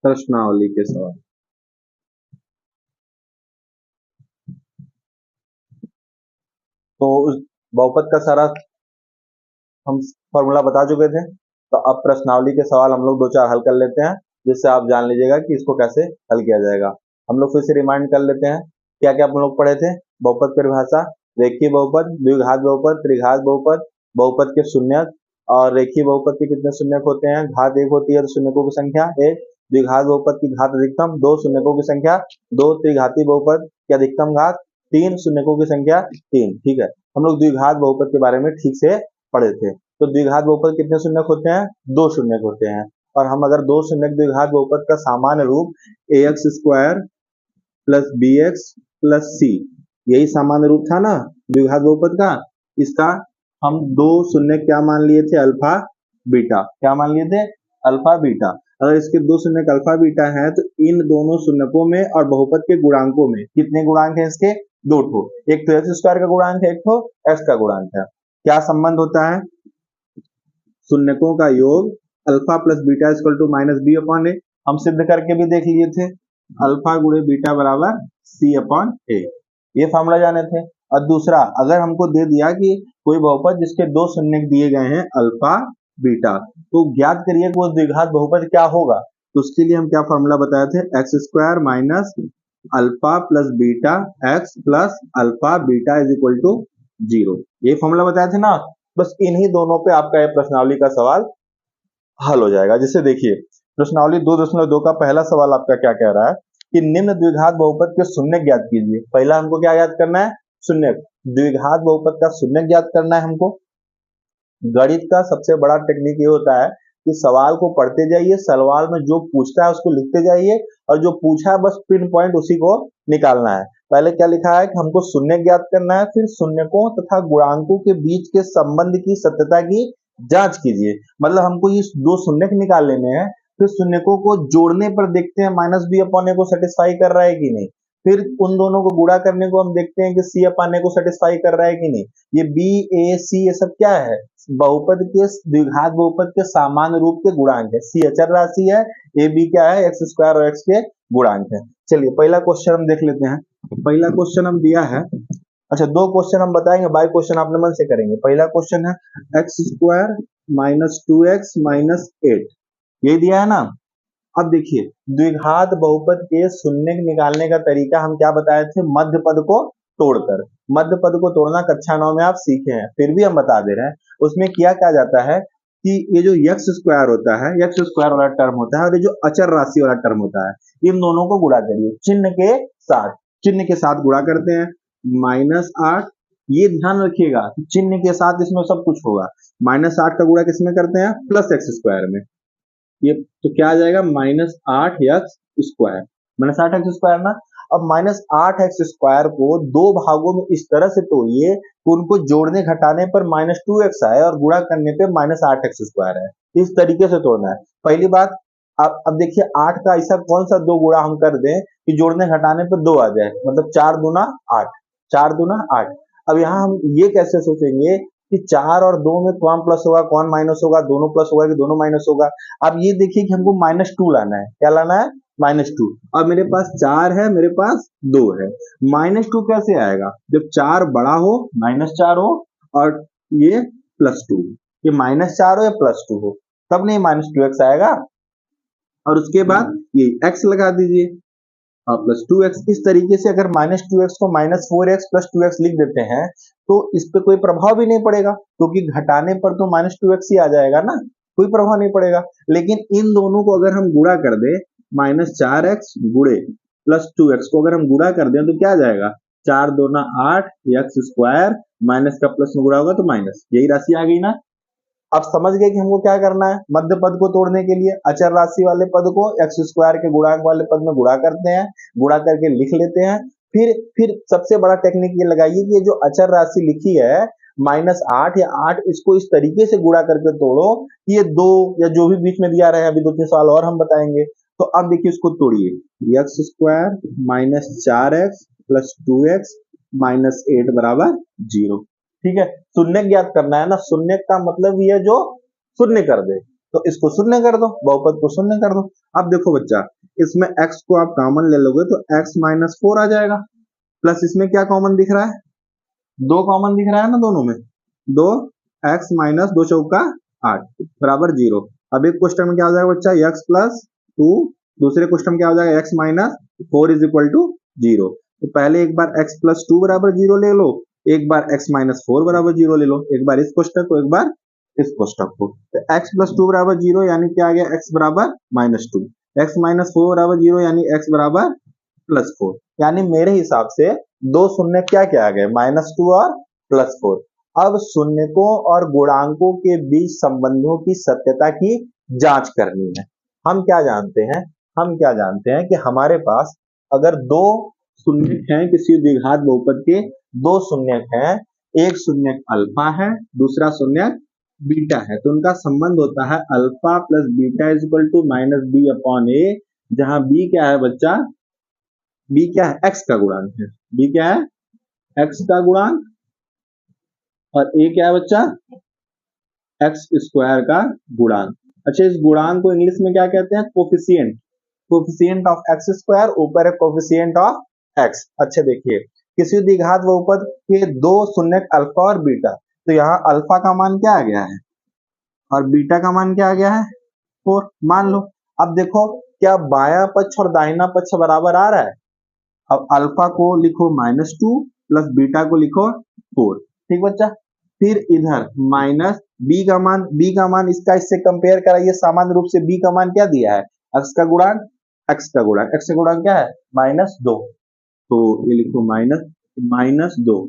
प्रश्नावली के सवाल। तो उस बहुपद का सारा हम फॉर्मूला बता चुके थे, तो अब प्रश्नावली के सवाल हम लोग दो चार हल कर लेते हैं, जिससे आप जान लीजिएगा कि इसको कैसे हल किया जाएगा। हम लोग फिर से रिमाइंड कर लेते हैं क्या क्या हम लोग पढ़े थे। बहुपद परिभाषा, रेखीय बहुपद, द्विघात बहुपद, त्रिघात बहुपद, बहुपद के शून्यक, और रेखीय बहुपद के कितने शून्यक होते हैं, घात एक होती है तो शून्यकों की संख्या एक, द्विघात बहुपद की घात अधिकतम दो, शून्यकों की संख्या दो, त्रिघाती बहुपद की अधिकतम घात तीन, शून्यकों की संख्या तीन। ठीक है, हम लोग द्विघात बहुपद के बारे में ठीक से पढ़े थे। तो द्विघात बहुपद कितने शून्यक होते हैं, दो शून्यक होते हैं। और हम अगर दो शून्यक द्विघात बहुपद का सामान्य रूप ax square plus B X plus C, यही सामान्य रूप था ना द्विघात बहुपद का, इसका हम दो शून्य क्या मान लिए थे, अल्फा बीटा। क्या मान लिए थे, अल्फा बीटा। अगर इसके दो शून्यक अल्फा बीटा है तो इन दोनों शून्यकों में और बहुपद के गुणांकों में कितने गुणांक है इसके, दो ठो। एक तो एक्स स्क्वायर का गुणांक है, एक तो एक्स का गुणांक है। क्या संबंध होता है, शून्यकों का योग alpha plus beta equal to minus B upon A. हम सिद्ध करके भी देख लिए थे, अल्फा गुणे बीटा बराबर सी अपॉन ए, ये फॉर्मूला जाने थे। और दूसरा, अगर हमको दे दिया कि कोई बहुपद जिसके दो शून्यक दिए गए हैं अल्फा बीटा, तो ज्ञात करिए कि वो द्विघात बहुपद क्या होगा। तो उसके लिए हम क्या फॉर्मूला बताए थे, x square minus alpha plus beta x plus alpha beta is equal to zero, ये फॉर्मूला बताए थे ना। बस इन्हीं दोनों पे आपका ये प्रश्नावली का सवाल हल हो जाएगा। जिससे देखिए प्रश्नावली 2.2 का पहला सवाल आपका क्या कह रहा है कि निम्न द्विघात बहुपद के शून्य ज्ञात कीजिए। पहला हमको क्या याद करना है, शून्य। द्विघात बहुपद का शून्य ज्ञात करना है हमको। गणित का सबसे बड़ा टेक्निक ये होता है कि सवाल को पढ़ते जाइए, सवाल में जो पूछता है उसको लिखते जाइए, और जो पूछा है बस पिन पॉइंट उसी को निकालना है। पहले क्या लिखा है कि हमको शून्य ज्ञात करना है, फिर शून्यकों तथा गुणांकों के बीच के संबंध की सत्यता की जांच कीजिए। मतलब हमको ये दो शून्यक निकाल लेने हैं, फिर शून्यकों को जोड़ने पर देखते हैं माइनस बी अपॉन ए को सेटिस्फाई कर रहा है कि नहीं, फिर उन दोनों को गुणा करने को हम देखते हैं कि सी अपॉन ए को सेटिस्फाई कर रहा है कि नहीं। ये बी ए सी ये सब क्या है, बहुपद के द्विघात बहुपद के सामान्य रूप के गुणांक है। सी अचर राशि है, ए बी क्या है, एक्स स्क्वायर और एक्स के गुणांक है। चलिए पहला क्वेश्चन हम देख लेते हैं। पहला क्वेश्चन हम दिया है, अच्छा दो क्वेश्चन हम बताएंगे, बाय क्वेश्चन अपने मन से करेंगे। पहला क्वेश्चन है x square minus two x minus eight, ये दिया है ना। अब देखिए द्विघात बहुपद के शून्य निकालने का तरीका हम क्या बताए थे, मध्य पद को तोड़कर। मध्य पद को तोड़ना कक्षा 9 में आप सीखे हैं, फिर भी हम बता दे रहे हैं। उसमें किया क्या जाता है कि ये जो एक्स स्क्वायर होता है, एक्स स्क्वायर वाला टर्म होता है, और ये जो अचर राशि वाला टर्म होता है, इन दोनों को गुणा करिए चिन्ह के साथ। चिन्ह के साथ गुणा करते हैं, माइनस 8। ये ध्यान रखिएगा कि चिन्ह के साथ इसमें सब कुछ होगा। माइनस 8 का गुणा किसमें करते हैं, प्लस एक्स स्क्वायर में। ये तो क्या आ जाएगा, minus 8 x square, minus 8 x square ना। अब माइनस 8 एक्स स्क्वायर को दो भागों में इस तरह से तोड़िए कि उनको जोड़ने घटाने पर माइनस 2 एक्स आए और गुणा करने पे माइनस 8 एक्स स्क्वायर है। इस तरीके से तोड़ना है पहली बात। अब देखिए 8 का ऐसा कौन सा दो गुणा हम कर दें कि जोड़ने घटाने पर 2 आ जाए, मतलब 4 दूना 8, 4 दूना 8। अब यहाँ हम ये कैसे सोचेंगे कि 4 और 2 में कौन प्लस होगा कौन माइनस होगा, दोनों प्लस होगा कि दोनों माइनस होगा। अब ये देखिए कि हमको माइनस 2 लाना है, क्या लाना है, माइनस 2। और मेरे पास 4 है, मेरे पास 2 है। माइनस 2 कैसे आएगा, जब 4 बड़ा हो, माइनस 4 हो, और ये प्लस 2, ये माइनस 4 हो या प्लस 2 हो, तब नहीं माइनस 2x आएगा। और उसके बाद ये x लगा दीजिए और प्लस 2x। इस तरीके से अगर माइनस 2x को माइनस 4x प्लस 2x लिख देते हैं तो इस पे कोई प्रभाव भी नहीं पड़ेगा, क्योंकि घटाने पर तो माइनस 2x ही आ जाएगा ना, कोई प्रभाव नहीं पड़ेगा। लेकिन इन दोनों को अगर हम गुणा कर दें, माइनस 4x गुणे प्लस 2x को अगर हम गुणा कर दें तो क्या आ जाएगा, 4 दूना 8 एक्स स्क्वायर, माइनस का प्लस में गुणा होगा तो माइनस, यही राशि आ गई ना। अब समझ गए कि हमको क्या करना है, मध्य पद को तोड़ने के लिए अचर राशि वाले पद को एक्स स्क्वायर के गुणांक वाले पद में गुणा करते हैं, गुणा करके लिख लेते हैं। फिर सबसे बड़ा टेक्निक ये लगाइए कि ये जो अचर राशि लिखी है माइनस 8 या 8, इसको इस तरीके से गुणा करके तोड़ो कि ये 2 या जो भी बीच में दिया रहे, अभी 2-3 सवाल और हम बताएंगे। तो अब देखिए इसको तोड़िए, X square minus 4x plus 2x minus 8 बराबर 0। ठीक है, शून्य ज्ञात करना है ना, शून्य का मतलब ये जो शून्य कर दे, तो इसको शून्य कर दो, बहुपद को शून्य कर दो। अब देखो बच्चा, इसमें x को आप कॉमन ले लोगे तो x माइनस 4 आ जाएगा, प्लस इसमें क्या कॉमन दिख रहा है, 2 कॉमन दिख रहा है ना दोनों में, 2 x माइनस 2 चौका 8 बराबर 0। अब एक क्वेश्चन में क्या हो जाएगा बच्चा, x प्लस 2, दूसरे क्वेश्चन में क्या हो जाएगा x minus 4 is equal to 0। तो पहले एक बार x प्लस 2 बराबर 0 ले लो, एक बार x माइनस 4 बराबर 0 ले लो, एक बार इस क्वेश्चन को एक बार इस क्वेश्चन को। तो x प्लस 2 बराबर 0 यानी क्या आ गया, x बराबर माइनस 2, x माइनस 4 बराबर 0 यानी x बराबर प्लस 4। यानी मेरे हिसाब से दो शून्य क्या क्या आ गए, माइनस 2 और प्लस 4। अब शून्यकों और गुणांकों के बीच संबंधों की सत्यता की जांच करनी है। हम क्या जानते हैं, हम क्या जानते हैं कि हमारे पास अगर दो शून्यक हैं किसी द्विघात बहुपद के, दो शून्यक हैं, एक शून्यक अल्फा है दूसरा शून्यक बीटा है, तो उनका संबंध होता है alpha plus beta is equal to minus B upon A, जहां बी क्या है बच्चा, बी क्या है, एक्स का गुणांक है, बी क्या है, एक्स का गुणांक, और ए क्या है बच्चा, एक्स स्क्वायर का गुणांक। अच्छा, इस गुणांक को इंग्लिश में क्या कहते हैं, coefficient, coefficient of x square, ऊपर है कोफिशिएंट ऑफ एक्स। अच्छा देखिए, किसी द्विघात बहुपद के दो शून्यक अल्फा और बीटा, तो यहाँ अल्फा का मान क्या आ गया है और बीटा का मान क्या आ गया है, 4 मान लो। अब देखो क्या बायां पक्ष और दाहिना पक्ष बराबर आ रहा है, अब अल्फा को लिखो -2 प्लस बीटा को लिखो 4, ठीक बच्चा। फिर इधर माइनस बी का मान इसका इससे कंपेयर कराइए, सामान्य रूप से बी का मान क्या दिया है, एक्स का गुणांक, एक्स का गुणांक क्या है, -2, तो ये लिखो -2।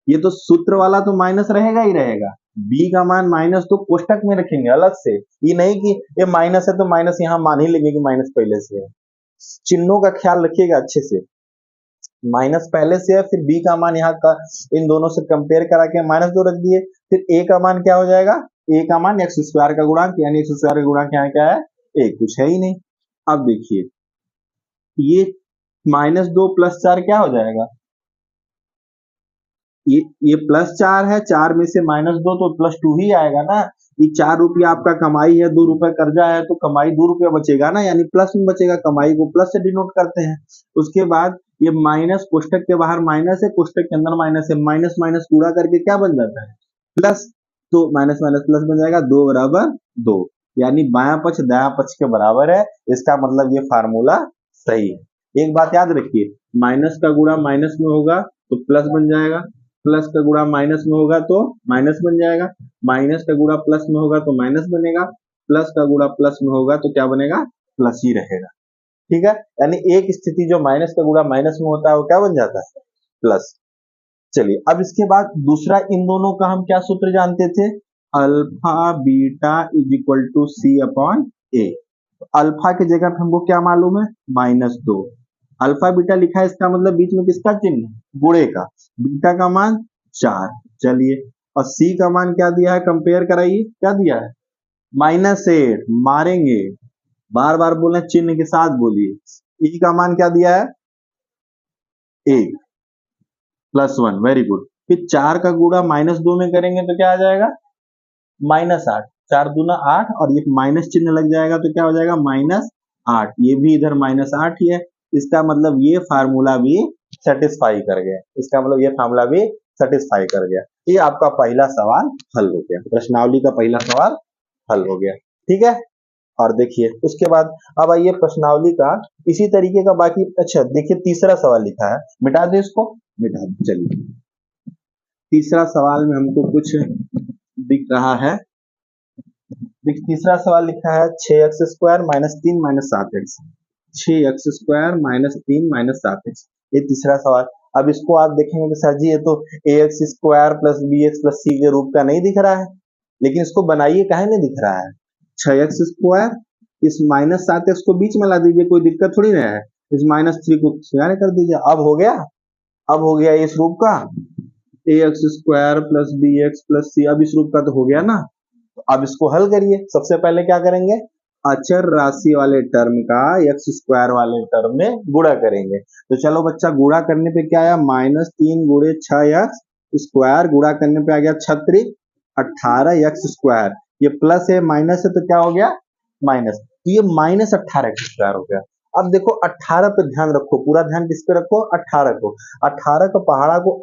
ये तो सूत्र वाला तो माइनस रहेगा ही रहेगा, बी का मान -2 कोष्टक में रखेंगे अलग से, ये नहीं कि ये माइनस है तो माइनस यहां मान ही लेंगे कि माइनस पहले से है। चिन्हों का ख्याल रखिएगा अच्छे से, माइनस पहले से है, फिर बी का मान यहाँ का इन दोनों से कंपेयर करा के -2 रख दिए, फिर ए का मान क्या हो जाएगा, ए का मान एक्स स्क्वायर का गुणांक, यानी एक्स स्क्वायर का गुणांक यहाँ क्या है, ए, कुछ है ही नहीं। अब देखिए ये -2 प्लस 4 क्या हो जाएगा, ये +4 है, 4 में से -2 तो +2 ही आएगा ना। ये 4 रुपया आपका कमाई है, 2 रुपए कर्जा है, तो कमाई 2 रुपया बचेगा ना, यानी प्लस में बचेगा, कमाई को प्लस से डिनोट करते हैं। उसके बाद ये माइनस, कोष्टक के बाहर माइनस है, कोष्टक के अंदर माइनस है, माइनस माइनस पूरा करके क्या बन जाता है, प्लस, तो माइनस माइनस प्लस बन जाएगा, 2 बराबर 2, यानी बायां पक्ष दायां पक्ष के बराबर है। इसका मतलब ये फार्मूला सही है। एक बात याद रखिए, माइनस का गुणा माइनस में होगा तो प्लस बन जाएगा, प्लस का गुणा माइनस में होगा तो माइनस बन जाएगा, माइनस का गुणा प्लस में होगा तो माइनस बनेगा, प्लस का गुणा प्लस में होगा तो क्या बनेगा, प्लस ही रहेगा, ठीक है। यानी एक स्थिति जो माइनस का गुणा माइनस में होता है वो क्या बन जाता है, प्लस। चलिए अब इसके बाद दूसरा, इन दोनों का हम क्या सूत्र जानते थे, alpha beta is equal to c upon a. Alpha की जगह पे हमको क्या मालूम है, -2, अल्फा बीटा लिखा है, इसका मतलब बीच में किसका चिन्ह, गुणे का, बीटा का मान 4। चलिए, और सी का मान क्या दिया है, कंपेयर कराइए, क्या दिया है, -8, मारेंगे, बार बार बोले चिन्ह के साथ बोलिए। ई का मान क्या दिया है, 1 +1, वेरी गुड। फिर 4 का गुणा -2 में करेंगे तो क्या आ जाएगा, -8, 4 दूना 8, और ये माइनस चिन्ह लग जाएगा तो क्या हो जाएगा, -8, ये भी इधर -8 ही है। इसका मतलब ये फार्मूला भी सेटिस्फाई कर गया, इसका मतलब ये फार्मूला भी सेटिस्फाई कर गया। ये आपका पहला सवाल हल हो गया, प्रश्नावली का पहला सवाल हल हो गया, ठीक है। और देखिए उसके बाद अब आइए प्रश्नावली का इसी तरीके का बाकी। अच्छा देखिए तीसरा सवाल लिखा है, मिटा दे इसको, मिटा दे। चलिए तीसरा सवाल में हमको कुछ दिख रहा है, तीसरा सवाल लिखा है 6x square -3 -7x, 6x square -3 -7x, ये तीसरा सवाल। अब इसको आप देखेंगे कि सर जी ये तो ax square plus bx plus c के रूप का नहीं दिख रहा है, लेकिन इसको बनाइए, काहे नहीं दिख रहा है, 6x स्क्वायर, इस -7x को बीच में ला दीजिए, कोई दिक्कत थोड़ी ना है, इस -3 को स्क्वायर कर दीजिए, अब हो गया, अब हो गया इस रूप का ax square plus bx plus c, अब इस रूप का तो हो गया ना। तो अब इसको हल करिए, सबसे पहले क्या करेंगे, अचर राशि वाले टर्म का एक्स स्क्वायर वाले टर्म में गुणा करेंगे। तो चलो बच्चा, गुणा करने पे क्या आया, -3 गुणे 6x स्क्वायर, गुणा करने पे आ गया 36 18x स्क्वायर, ये प्लस है माइनस है तो क्या हो गया माइनस, तो ये -18x स्क्वायर हो गया। अब देखो 18 पे ध्यान रखो, पूरा ध्यान किस पे रखो, 18 को। 18 का पहाड़ा को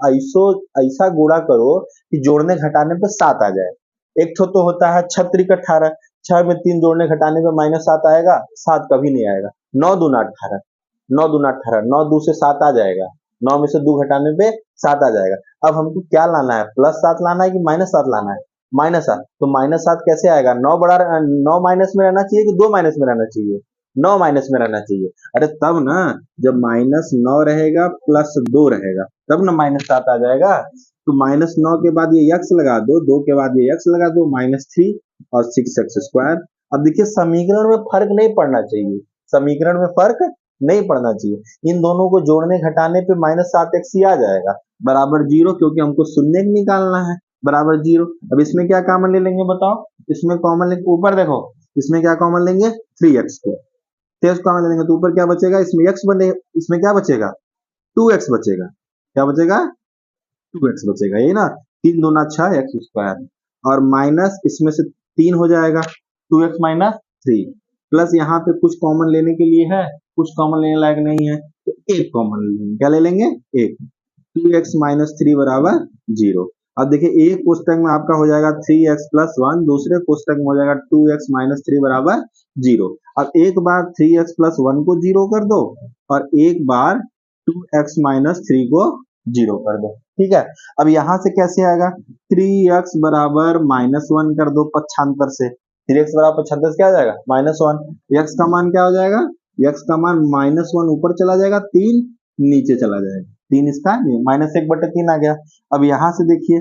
ऐसा गुणा करो कि जोड़ने घटाने पे 7 आ जाए। एक तो होता है 6 त्रिक 18, 6 में 3 जोड़ने घटाने पे -7 आएगा, 7 कभी नहीं आएगा। 9 दूना 18, 9 दूना 18, 9 दू से 7 आ जाएगा, 9 में से 2 घटाने पे 7 आ जाएगा। अब हमको क्या लाना है, +7 लाना है कि -7 लाना है, -7। तो -7 कैसे आएगा, 9 माइनस में रहना चाहिए कि 2 माइनस में रहना चाहिए, 9 माइनस में रहना चाहिए। अरे तब ना, जब -9 रहेगा +2 रहेगा तब ना -7 आ जाएगा। तो -9 के बाद ये x लगा दो, 2 के बाद ये x लगा दो, -3 और 6x²। अब देखिए समीकरण में फर्क नहीं पड़ना चाहिए, समीकरण में फर्क नहीं पड़ना चाहिए। इन दोनों को जोड़ने घटाने पे -7x ही आ जाएगा, बराबर 0, क्योंकि हमको शून्य निकालना है, बराबर 0। अब इसमें क्या कॉमन ले लेंगे बताओ, इसमें कॉमन लेंगे, ऊपर देखो, इसमें क्या कॉमन लेंगे, 3x को, 3x कॉमन लेंगे तो ऊपर क्या बचेगा, इसमें x बने, इसमें क्या बचेगा, 2x बचेगा। क्या बचेगा, 2x बचेगा, यही ना, 3 दूना 6 x², और माइनस इसमें से 3 हो जाएगा, 2x माइनस 3, प्लस यहाँ पे कुछ कॉमन लेने के लिए है, कुछ कॉमन लेने लायक नहीं है, तो एक कॉमन लेंगे, क्या ले लेंगे, एक। 2x माइनस 3 बराबर 0। अब देखिए एक कोष्टक में आपका हो जाएगा 3x प्लस 1, दूसरे कोष्टक में हो जाएगा 2x माइनस 3 बराबर 0। अब एक बार 3x प्लस 1 को 0 कर दो, और एक बार 2x माइनस 3 को 0 कर दो, ठीक है। अब यहां से कैसे आएगा, 3x बराबर -1 कर दो पक्षांतर से, 3x बराबर पक्षांतर से क्या आ जाएगा, -1। x का मान क्या हो जाएगा, x का मान -1 ऊपर चला जाएगा, 3 नीचे चला जाएगा, 3 इसका -1/3 आ गया। अब यहां से देखिए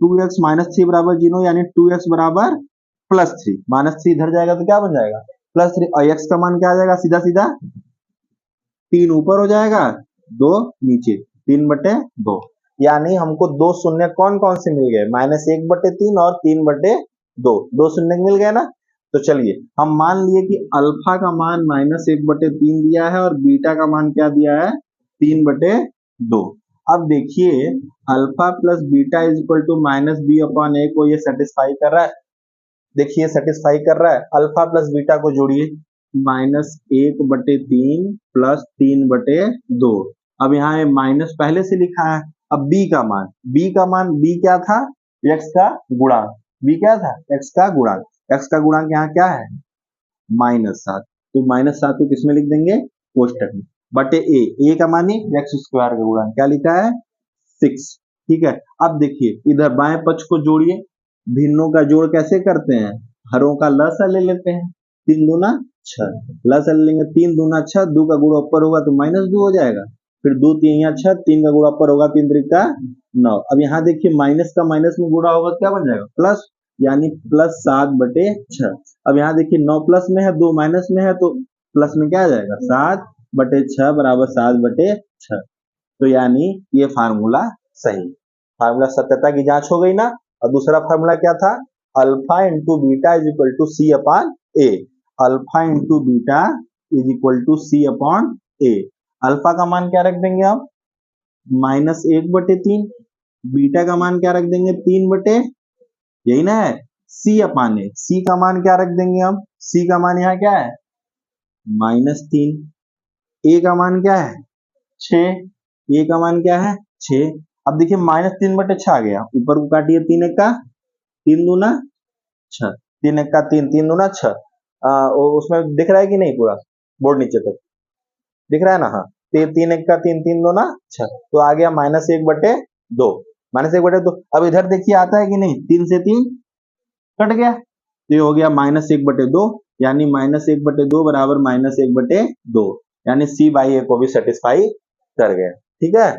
2x माइनस 3 बराबर 0, यानी 2x बराबर +3, -3 इधर जाएगा तो क्या बन जाएगा, +3, और x का मान क्या आ जाएगा, सीधा सीधा 3 ऊपर हो जाएगा, 2 नीचे, 3/2। यानी हमको दो शून्य कौन कौन से मिल गए, -1/3 और 3/2, दो शून्य मिल गए ना। तो चलिए हम मान लिए कि अल्फा का मान -1/3 दिया है और बीटा का मान क्या दिया है, 3/2। अब देखिए alpha plus beta is equal to -b/a को ये सेटिस्फाई कर रहा है, देखिए सेटिस्फाई कर रहा है। अल्फा प्लस बीटा को जोड़िए, -1/3 प्लस 3/2। अब यहाँ माइनस पहले से लिखा है। अब b क्या था, x का गुणांक, b क्या था, x का गुणांक, x का गुणांक यहाँ क्या है, -7। तो -7 को किसमें लिख देंगे, कोष्टक में, बटे a का मानी x² का गुणांक क्या लिखा है, 6, ठीक है। अब देखिए इधर बाएं पक्ष को जोड़िए, भिन्नों का जोड़ कैसे करते हैं, हरों का लसा ले लेते हैं, 3 दूना 6, लसा ले लेंगे, 3 दूना 6, 2 का गुणा ऊपर होगा तो -2 हो जाएगा, फिर 2 3 या 6, 3 का गुणा ऊपर होगा, 3 त्रिका 9। अब यहाँ देखिए माइनस का माइनस में गुणा होगा क्या बन जाएगा, प्लस, यानी +7/6। अब यहाँ देखिए 9 प्लस में है, 2 माइनस में है, तो प्लस में क्या आ जाएगा, 7/6 बराबर 7/6। तो यानी ये फार्मूला सही, फार्मूला सत्यता की जांच हो गई ना। और दूसरा फार्मूला क्या था, alpha into beta is equal to c upon a, alpha into beta is equal to c upon a. Alpha का मान क्या रख देंगे हम, -1/3, बीटा का मान क्या रख देंगे, 3 यही ना है, सी अपॉन ए, सी का मान क्या रख देंगे हम, सी का मान यहाँ क्या है, -3, ए का मान क्या है 6, ए का मान क्या है 6। अब देखिए -3/6 आ गया, ऊपर को काटिए, 3 1 का 3 दूना 6, 3 1 का 3, 3 दूना 6, उसमें दिख रहा है कि नहीं, पूरा बोर्ड नीचे तक दिख रहा है ना, हाँ, 3 1 का 3, 3 दूना 6, तो आ गया -1/2, -1/2। अब इधर देखिए आता है कि नहीं, 3 से 3 कट गया, तो ये हो गया -1/2, यानी -1/2 बराबर -1/2, यानी सी बाई ए को भी सेटिस्फाई कर गए, ठीक है।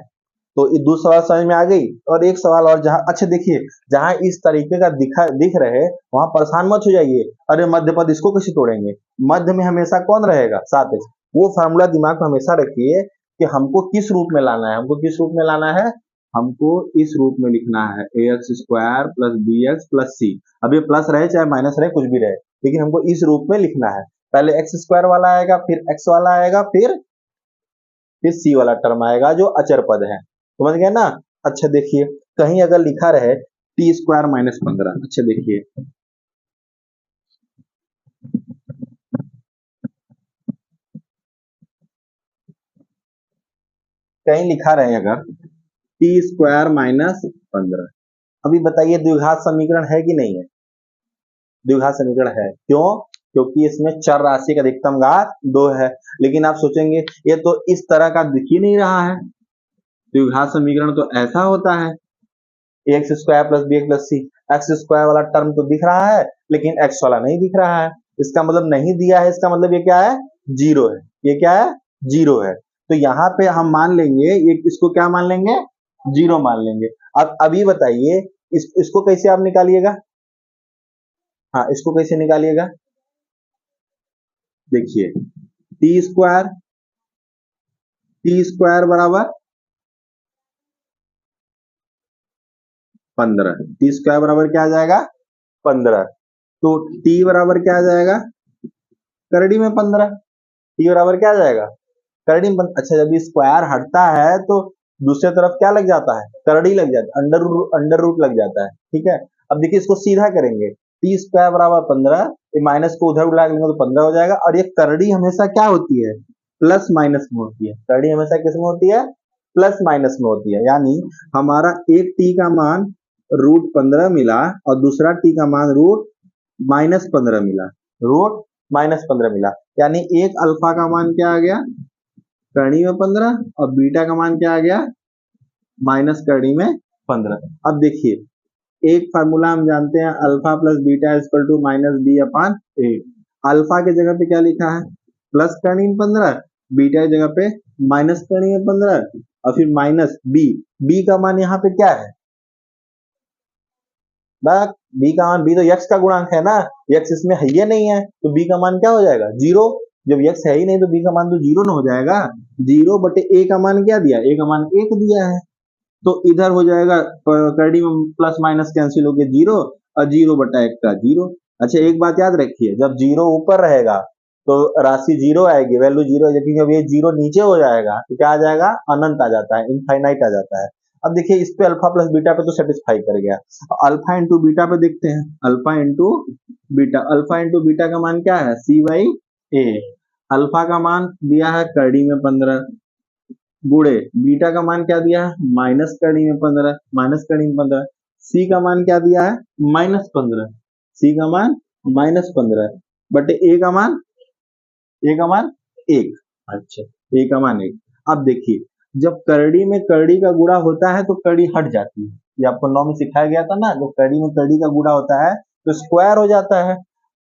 तो ये दो सवाल समझ में आ गई। और एक सवाल और, जहां अच्छा देखिए, जहां इस तरीके का दिख रहे वहां परेशान मत हो जाइए, अरे मध्य पद इसको कैसे तोड़ेंगे, मध्य में हमेशा कौन रहेगा, 7x। वो फार्मूला दिमाग में हमेशा रखिए कि हमको किस रूप में लाना है, हमको किस रूप में लाना है, हमको इस रूप में लिखना है, ax² plus bx plus c। अब ये प्लस रहे चाहे माइनस रहे, कुछ भी रहे, लेकिन हमको इस रूप में लिखना है। पहले x² वाला आएगा, फिर x वाला आएगा, फिर c वाला टर्म आएगा जो अचर पद है, समझ गए ना। अच्छा देखिए कहीं अगर लिखा रहे t² -15, अच्छा देखिए कहीं लिखा रहे अगर टी स्क्वायर माइनस 15, अभी बताइए द्विघात समीकरण है कि नहीं है? द्विघात समीकरण है। क्यों? क्योंकि इसमें चर राशि का अधिकतम घात 2 है। लेकिन आप सोचेंगे ये तो इस तरह का दिख ही नहीं रहा है, द्विघात समीकरण तो ऐसा होता है x square plus B X plus C. X square वाला टर्म तो दिख रहा है लेकिन एक्स वाला नहीं दिख रहा है, इसका मतलब नहीं दिया है, इसका मतलब ये क्या है? जीरो है। ये क्या है? जीरो है। तो यहाँ पे हम मान लेंगे ये, इसको क्या मान लेंगे? जीरो मान लेंगे। अब अभी बताइए इसको कैसे आप निकालिएगा? हाँ, इसको कैसे निकालिएगा? देखिए टी स्क्वायर बराबर 15, टी स्क्वायर बराबर क्या आ जाएगा? 15। तो टी बराबर क्या आ जाएगा? करड़ी में 15। टी बराबर क्या आ जाएगा? करड़ी में 15। अच्छा, जब ये स्क्वायर हटता है तो दूसरे तरफ क्या लग जाता है? करड़ी लग जाता है, अंडर रूट लग जाता है। ठीक है, अब देखिए इसको सीधा करेंगे, टी स्क्वायर बराबर 15, ये माइनस को उधर उड़ा लेंगे तो 15 हो जाएगा। और ये करड़ी हमेशा क्या होती है? प्लस माइनस में होती है। करड़ी हमेशा किस में होती है? प्लस माइनस में होती है। यानी हमारा एक टी का मान √15 मिला और दूसरा टी का मान √-15 मिला, √-15 मिला। यानी एक अल्फा का मान क्या आ गया? करड़ी में 15, और बीटा का मान क्या आ गया? माइनस करड़ी में 15। अब देखिए एक फार्मूला हम जानते हैं, alpha plus beta equal to minus b upon a. Alpha के जगह पे क्या लिखा है? प्लस करड़ी में 15, बीटा की जगह पे माइनस करड़ी में 15, और फिर माइनस बी। बी का मान यहाँ पे क्या है? बी का मान, बी तो यक्स का गुणांक है ना, यक्स इसमें है ही नहीं है, तो बी का मान क्या हो जाएगा? जीरो। जब यक्स है ही नहीं तो बी का मान तो जीरो ना हो जाएगा। जीरो बटे ए का मान क्या दिया? ए का मान 1 दिया है, तो इधर हो जाएगा करड़ी में प्लस माइनस कैंसिल हो गया जीरो, और जीरो बटा 1 का जीरो। अच्छा, एक बात याद रखिए, जब जीरो ऊपर रहेगा तो राशि जीरो आएगी, वैल्यू जीरो, लेकिन जब ये जीरो नीचे हो जाएगा तो क्या आ जाएगा? अनंत आ जाता है, इनफाइनाइट आ जाता है। अब देखिए इस पे अल्फा प्लस बीटा पे तो सेटिस्फाई कर गया। अल्फा इंटू बीटा पे देखते हैं, alpha into beta, alpha into beta का मान क्या है? सी बाई ए। अल्फा का मान दिया है करड़ी में 15, गुड़े बीटा का मान क्या दिया है? माइनस करड़ी में 15, माइनस करड़ी में 15। सी का मान क्या दिया है? -15, सी का मान -15 बटे ए का मान, ए का मान 1। अच्छा, ए का मान 1। अब देखिए जब करड़ी में करड़ी का गुणा होता है तो करड़ी हट जाती है, ये आपको 9 में सिखाया गया था ना, जब करड़ी में करड़ी का गुणा होता है तो स्क्वायर हो जाता है,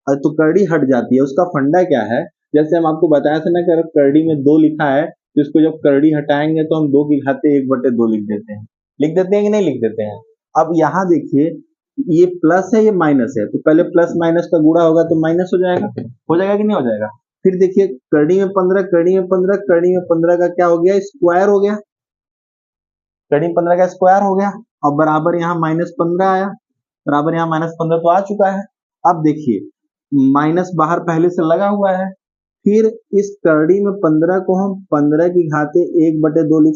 तो करड़ी हट जाती है। उसका फंडा क्या है? जैसे हम आपको बताया था ना कि अगर करड़ी में 2 लिखा है तो इसको जब करड़ी हटाएंगे तो हम 2 की घाते 1/2 लिख देते हैं। लिख देते हैं कि नहीं लिख देते हैं? अब यहाँ देखिए ये प्लस है, ये माइनस है, तो पहले प्लस माइनस का गुणा होगा तो माइनस हो जाएगा कि नहीं हो जाएगा? फिर देखिए करड़ी में 15, करड़ी में 15, करड़ी में 15 का क्या हो गया? स्क्वायर हो गया, करड़ी में 15 का स्क्वायर हो गया, और बराबर यहाँ -15 आया, बराबर यहाँ -15 तो आ चुका है। अब देखिए माइनस बाहर पहले से लगा हुआ है, फिर इस करड़ी में 15 को हम 15 की घाते 1/2 लिख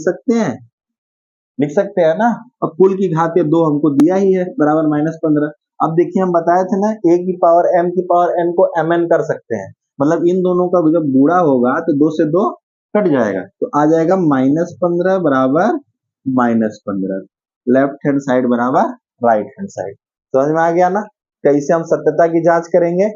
सकते हैं ना, और कुल की घाते 2 हमको दिया ही है, बराबर -15। अब देखिए हम बताए थे ना a की पावर m की पावर n को mn कर सकते हैं, मतलब इन दोनों का जब गुणा होगा तो 2 से 2 कट जाएगा, तो आ जाएगा -15 बराबर -15, लेफ्ट हैंड साइड बराबर राइट हैंड साइड। समझ में आ गया ना कैसे हम सत्यता की जांच करेंगे?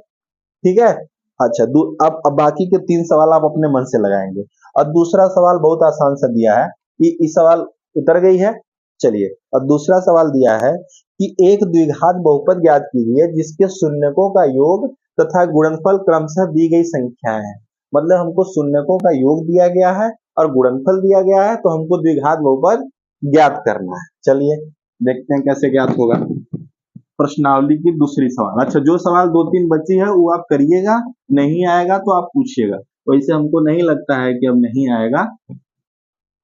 ठीक है। अच्छा, अब बाकी के 3 सवाल आप अपने मन से लगाएंगे। और दूसरा सवाल बहुत आसान सा दिया है कि इस सवाल उतर गई है। चलिए, अब दूसरा सवाल दिया है कि एक द्विघात बहुपद ज्ञात कीजिए जिसके शून्यकों का योग तथा गुणनफल क्रमशः दी गई संख्याएं हैं। मतलब हमको शून्यकों का योग दिया गया है और गुणनफल दिया गया है, तो हमको द्विघात बहुपद ज्ञात करना है। चलिए देखते हैं कैसे ज्ञात होगा। प्रश्नावली की दूसरी सवाल। अच्छा, जो सवाल 2-3 बची है वो आप करिएगा, नहीं आएगा तो आप पूछिएगा, वैसे हमको नहीं लगता है कि अब नहीं आएगा।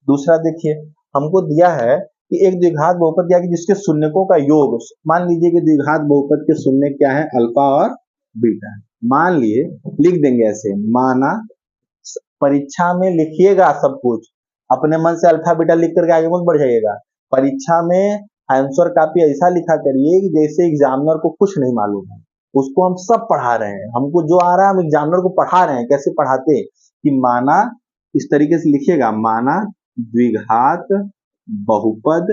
दूसरा देखिए हमको दिया है कि एक द्विघात बहुपद दिया कि जिसके शून्यकों का योग, मान लीजिए कि द्विघात बहुपद के शून्य क्या है? अल्फा और बीटा। मान लिए लिख देंगे ऐसे, माना, परीक्षा में लिखिएगा सब कुछ, अपने मन से अल्फा बीटा लिख करके आगे मत बढ़ जाइएगा। परीक्षा में आंसर काफी ऐसा लिखा करिए कि जैसे एग्जामिनर को कुछ नहीं मालूम है, उसको हम सब पढ़ा रहे हैं, हमको जो आ रहा है हम एग्जामिनर को पढ़ा रहे हैं। कैसे पढ़ाते? कि माना, इस तरीके से लिखिएगा, माना द्विघात बहुपद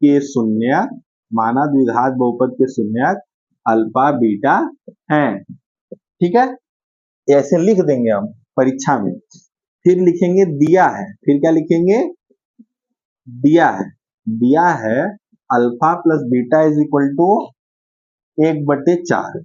के शून्यक, माना द्विघात बहुपद के शून्यक अल्फा बीटा हैं। ठीक है, ऐसे लिख देंगे हम परीक्षा में। फिर लिखेंगे दिया है, फिर क्या लिखेंगे, दिया है alpha plus beta is equal to 1/4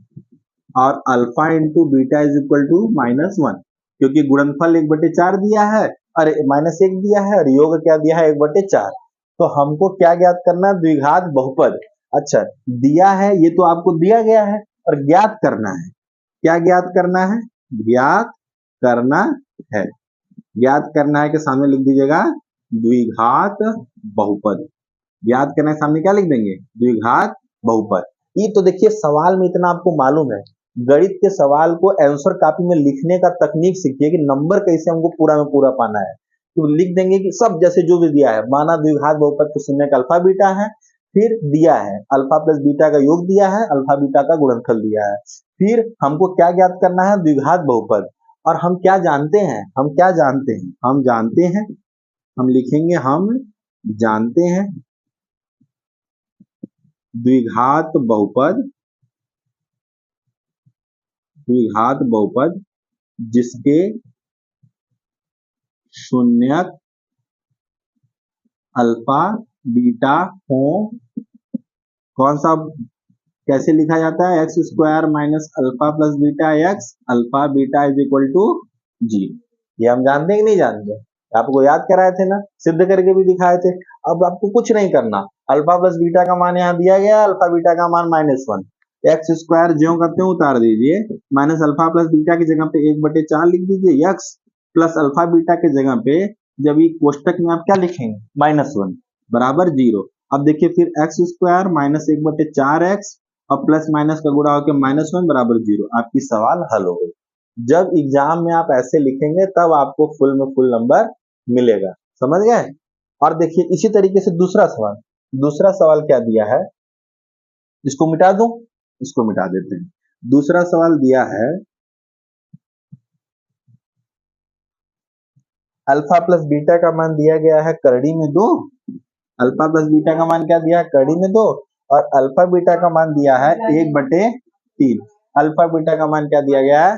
और alpha into beta is equal to -1, क्योंकि गुणनफल 1/4 दिया है, अरे -1 दिया है और योग क्या दिया है 1/4। तो हमको क्या ज्ञात करना है, द्विघात बहुपद। अच्छा, दिया है ये तो आपको दिया गया है, और ज्ञात करना है, क्या ज्ञात करना है, ज्ञात करना है, ज्ञात करना है के सामने लिख दीजिएगा द्विघात बहुपद। ज्ञात करने के सामने क्या लिख देंगे, द्विघात बहुपद। ये तो देखिए सवाल में इतना आपको मालूम है, गणित के सवाल को आंसर कॉपी में लिखने का तकनीक सीखिए कि नंबर कैसे हमको पूरा में पूरा पाना है। तो लिख देंगे कि सब जैसे जो भी दिया है, माना द्विघात बहुपद के शून्यक अल्फा बीटा है, फिर दिया है अल्फा प्लस बीटा का योग दिया है, अल्फा बीटा का गुणनफल दिया है, फिर हमको क्या ज्ञात करना है, द्विघात बहुपद। और हम क्या जानते हैं, हम क्या जानते हैं, हम जानते हैं, हम लिखेंगे हम जानते हैं द्विघात बहुपद, द्विघात बहुपद जिसके शून्यक अल्फा बीटा हो, कौन सा, कैसे लिखा जाता है, x square minus alpha plus beta x, alpha beta is equal to 0। ये हम जानते हैं कि नहीं जानते, आपको याद कराए थे ना, सिद्ध करके भी दिखाए थे। अब आपको कुछ नहीं करना, अल्फा प्लस बीटा का मान यहाँ दिया गया, अल्फा बीटा का मान -1, एक्स स्क्वायर ज्यों करते हैं उतार दीजिए, माइनस अल्फा प्लस बीटा की जगह पे 1/4 लिख दीजिए, एक्स प्लस अल्फा बीटा की जगह पे जब ये कोष्टक में आप क्या लिखेंगे, -1 बराबर 0। अब देखिए फिर एक्स स्क्वायर माइनस 1/4 एक्स और प्लस माइनस का गुणा होकर -1 बराबर 0, आपकी सवाल हल हो गई। जब एग्जाम में आप ऐसे लिखेंगे तब आपको फुल में फुल नंबर मिलेगा, समझ गए। और देखिए इसी तरीके से दूसरा सवाल, दूसरा सवाल क्या दिया है, इसको मिटा दूं, इसको मिटा देते हैं। दूसरा सवाल दिया है अल्फा प्लस बीटा का मान दिया गया है करड़ी में 2, अल्फा प्लस बीटा का मान क्या दिया है करड़ी में 2, और अल्फा बीटा का मान दिया है 1/3। अल्फा बीटा का मान क्या दिया गया है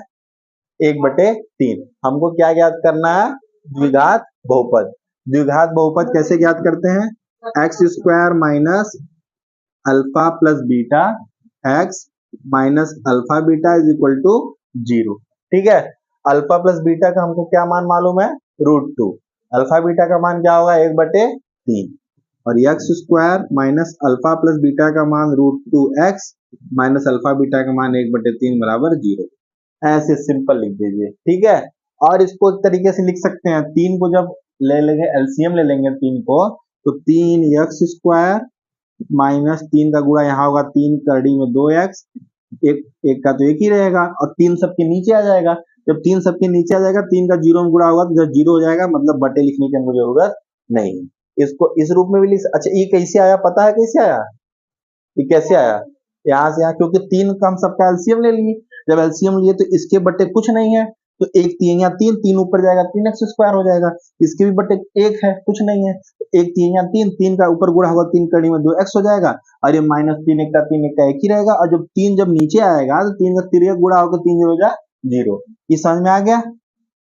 1/3। हमको क्या ज्ञात करना है, द्विघात बहुपद। द्विघात बहुपद कैसे ज्ञात करते हैं, x square minus alpha plus beta x minus alpha beta is equal to 0। ठीक है, अल्फा प्लस बीटा का हमको क्या मान मालूम है, √2, अल्फा बीटा का मान क्या होगा 1/3, और x square minus alpha plus beta का मान √2x माइनस अल्फा बीटा का मान 1/3 बराबर 0। ऐसे सिंपल लिख दीजिए, ठीक है। और इसको एक तरीके से लिख सकते हैं, 3 को जब ले लेंगे एलसीएम ले लेंगे 3 को, तो 3x स्क्वायर माइनस 3 का गुणा यहाँ होगा 3 करड़ी में 2x, एक का तो एक ही रहेगा, और 3 सबके नीचे आ जाएगा। जब 3 सबके नीचे आ जाएगा 3 का 0 में गुणा होगा तो जब 0 हो जाएगा, मतलब बटे लिखने की हमको जरूरत नहीं है। इसको इस रूप में भी लिख, अच्छा ये कैसे आया पता है, कैसे आया, ये कैसे आया, यहाँ से यहाँ, क्योंकि 3 का हम सबका एलसीएम ले लिए, जब एलसीएम लिए तो इसके बटे कुछ नहीं है, तो 1 3 या 3 3 ऊपर जाएगा 3x स्क्वायर हो जाएगा, इसके भी बटे 1 है, कुछ नहीं है, तो 1 3 या 3 3 का ऊपर गुणा होगा 3 कड़ी में 2x हो जाएगा, और ये -3 1 का 3 1 का 1 ही रहेगा, और जब 3 जब नीचे आएगा तो 3 का तिर्यक गुणा होकर 3 हो जाएगा 0। ये समझ में आ गया,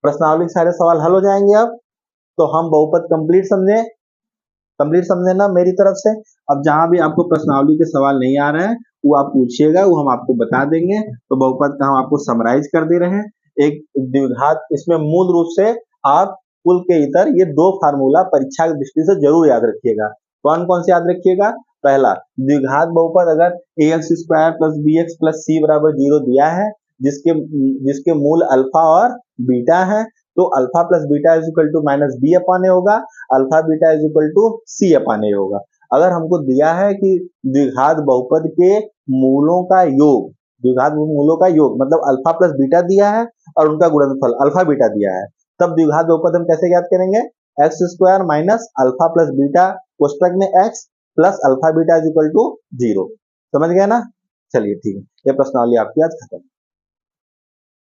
प्रश्नावली के सारे सवाल हल हो जाएंगे। अब तो हम बहुपद कंप्लीट समझे, कंप्लीट समझे ना मेरी तरफ से। अब जहां भी आपको प्रश्नावली के सवाल नहीं आ रहे हैं वो आप पूछिएगा, वो हम आपको बता देंगे। तो बहुपद का हम आपको समराइज कर दे रहे हैं। एक द्विघात, इसमें मूल रूप से आप कुल के इतर ये 2 फार्मूला परीक्षा की दृष्टि से जरूर याद रखिएगा। कौन कौन से याद रखिएगा, पहला द्विघात बहुपद अगर ax square plus bx plus c बराबर 0 दिया है, जिसके मूल अल्फा और बीटा है, तो alpha plus beta is equal to -b upon a होगा, alpha beta is equal to c upon a होगा। अगर हमको दिया है कि द्विघात बहुपद के मूलों का योग, द्विघात मूलों का योग मतलब अल्फा प्लस बीटा दिया है और उनका गुणनफल अल्फा बीटा दिया है, तब द्विघात बहुपद हम कैसे ज्ञात करेंगे, X square minus alpha plus beta कोष्टक में X plus alpha beta is equal to 0। समझ गए ना, चलिए ठीक है, ये प्रश्नावली आपकी आज खत्म।